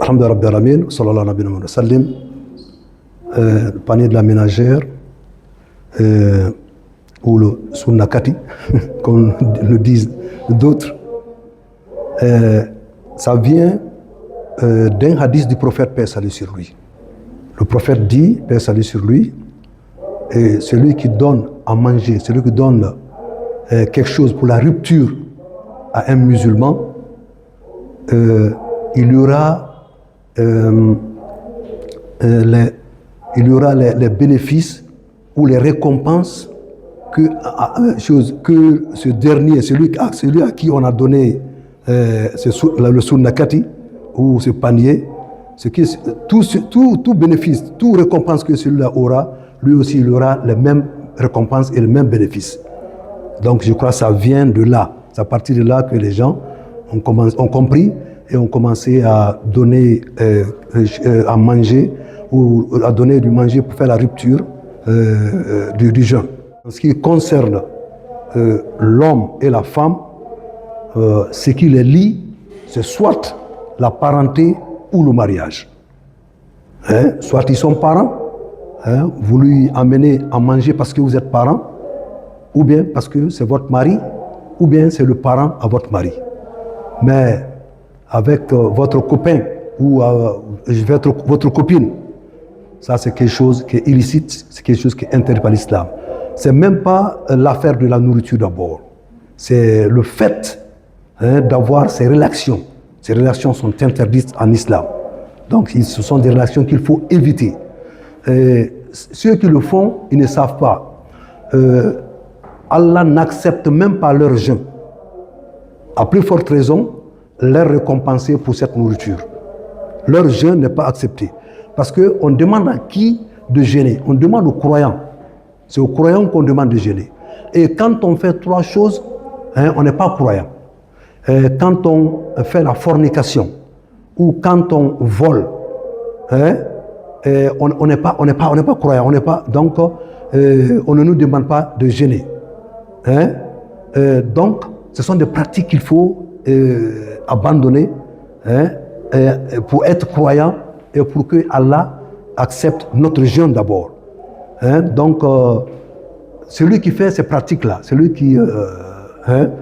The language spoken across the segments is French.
Alhamdulillah Rabbil Alamin, sallallahu alayhi wa sallam, le panier de la ménagère, ou le sunnakati, comme le disent d'autres, ça vient d'un hadith du prophète, paix et salut sur lui. Le prophète dit, paix et salut sur lui, et celui qui donne à manger, celui qui donne quelque chose pour la rupture à un musulman, il y aura les bénéfices ou les récompenses que ce dernier, celui à qui on a donné le sunnakati ou ce panier, tout bénéfice, toute récompense que celui-là aura, lui aussi il aura les mêmes récompenses et les mêmes bénéfices. Donc je crois que ça vient de là. C'est à partir de là que les gens ont compris et ont commencé à donner à manger ou à donner du manger pour faire la rupture du jeûne. En ce qui concerne l'homme et la femme, ce qui les lie, c'est soit la parenté ou le mariage. Soit ils sont parents, vous lui amenez à manger parce que vous êtes parents, ou bien parce que c'est votre mari, ou bien c'est le parent à votre mari. Mais avec votre copain ou votre copine, ça c'est quelque chose qui est illicite, c'est quelque chose qui est interdit par l'islam. C'est même pas l'affaire de la nourriture d'abord. C'est le fait d'avoir ces relations. Ces relations sont interdites en islam. Donc ce sont des relations qu'il faut éviter. Et ceux qui le font, ils ne savent pas. Allah n'accepte même pas leur jeûne. À plus forte raison, leur récompenser pour cette nourriture. Leur jeûne n'est pas accepté. Parce qu'on demande à qui de jeûner? On demande aux croyants. C'est aux croyants qu'on demande de jeûner. Et quand on fait trois choses, on n'est pas croyant. Quand on fait la fornication, ou quand on vole, on n'est pas croyant. Donc, on ne nous demande pas de jeûner. Donc, ce sont des pratiques qu'il faut abandonner pour être croyant et pour que Allah accepte notre jeûne d'abord. Donc, celui qui fait ces pratiques-là, celui qui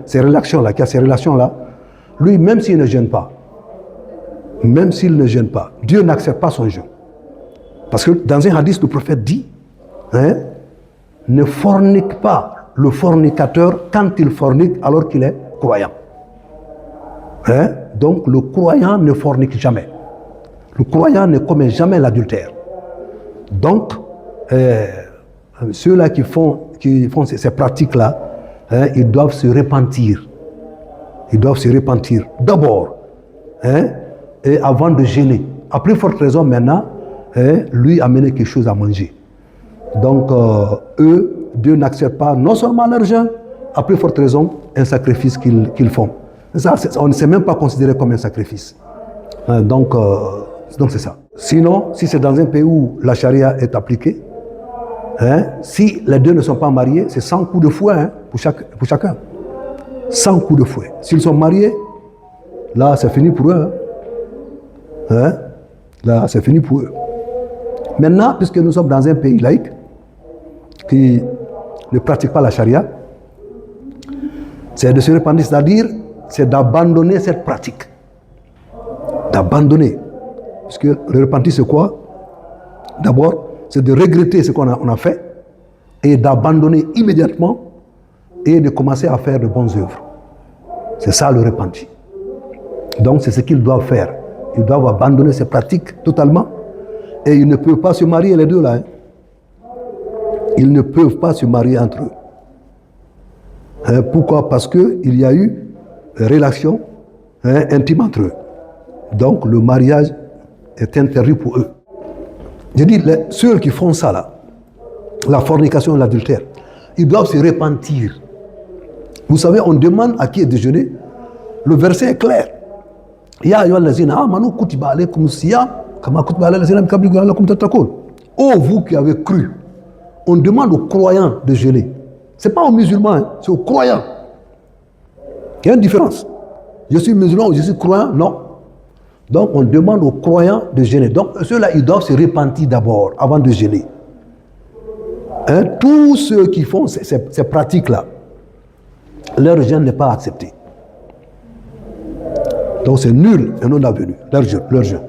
ces relations-là, qui a ces relations-là, lui, même s'il ne jeûne pas, Dieu n'accepte pas son jeûne. Parce que dans un hadith, le prophète dit, ne fornique pas le fornicateur quand il fornique alors qu'il est croyant. Donc le croyant ne fornique jamais. Le croyant ne commet jamais l'adultère. Donc, ceux-là qui font ces pratiques-là, ils doivent se repentir. Ils doivent se repentir d'abord, et avant de jeûner. À plus forte raison maintenant, lui amener quelque chose à manger. Donc, eux, Dieu n'accepte pas non seulement leur jeûne, à plus forte raison, un sacrifice qu'ils font. Ça, on ne s'est même pas considéré comme un sacrifice. Donc c'est ça. Sinon, si c'est dans un pays où la charia est appliquée, si les deux ne sont pas mariés, c'est 100 coups de fouet pour chacun. 100 coups de fouet. S'ils sont mariés, là, c'est fini pour eux. Là, c'est fini pour eux. Maintenant, puisque nous sommes dans un pays laïque, qui ne pratique pas la charia, c'est de se repentir, c'est-à-dire, c'est d'abandonner cette pratique. D'abandonner. Parce que le repentir, c'est quoi? D'abord, c'est de regretter ce qu'on a fait et d'abandonner immédiatement et de commencer à faire de bonnes œuvres. C'est ça le repentir. Donc, c'est ce qu'ils doivent faire. Ils doivent abandonner ces pratiques totalement et ils ne peuvent pas se marier les deux là. Ils ne peuvent pas se marier entre eux. Pourquoi? Parce qu'il y a eu une relation intime entre eux. Donc le mariage est interdit pour eux. Je dis, ceux qui font ça là, la fornication et l'adultère, ils doivent se repentir. Vous savez, on demande à qui est déjeuner. Le verset est clair. Ya ayyuhallazina amanu kutiba alaykumus siyam kama kutiba alal ladzina min qablikum la'allakum tattaqun. Oh, vous qui avez cru, on demande aux croyants de jeûner. Ce n'est pas aux musulmans, c'est aux croyants. Il y a une différence. Je suis musulman ou je suis croyant? Non. Donc on demande aux croyants de jeûner. Donc ceux-là, ils doivent se repentir d'abord avant de jeûner. Hein? Tous ceux qui font ces pratiques-là, leur jeûne n'est pas accepté. Donc c'est nul et non avenu, leur jeûne.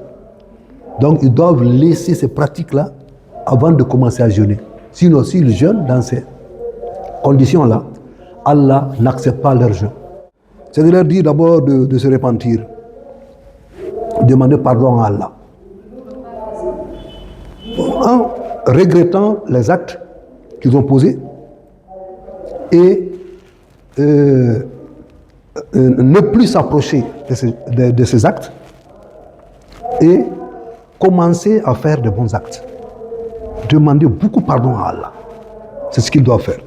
Donc ils doivent laisser ces pratiques-là avant de commencer à jeûner. Sinon, s'ils jeûnent dans ces conditions-là, Allah n'accepte pas leur jeûne. C'est de leur dire d'abord de se repentir, demander pardon à Allah. En regrettant les actes qu'ils ont posés et ne plus s'approcher de ces actes et commencer à faire de bons actes. Demander beaucoup pardon à Allah. C'est ce qu'ils doivent faire.